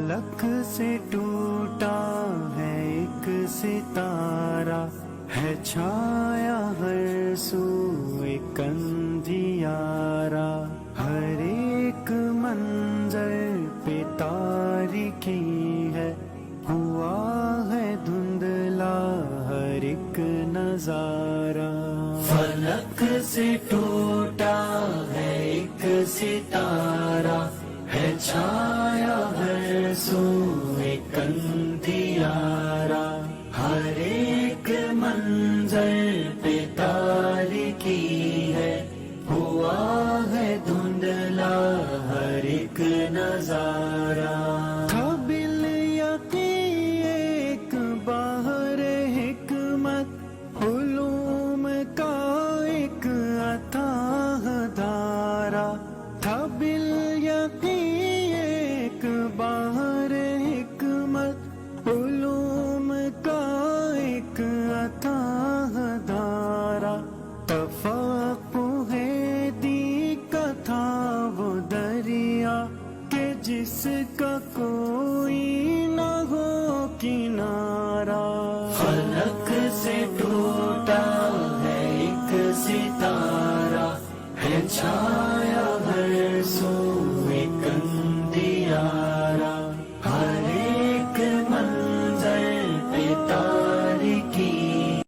فلک سے ٹوٹا ہے ایک ستارہ، ہے چھایا ہر سو ایک اندھیارا، ہر ایک منظر پہ تاریکی ہے، ہوا ہے دھندلا ہر ایک نظارہ۔ فلک سے ٹوٹا ہے ایک ستارہ، ہے چھایا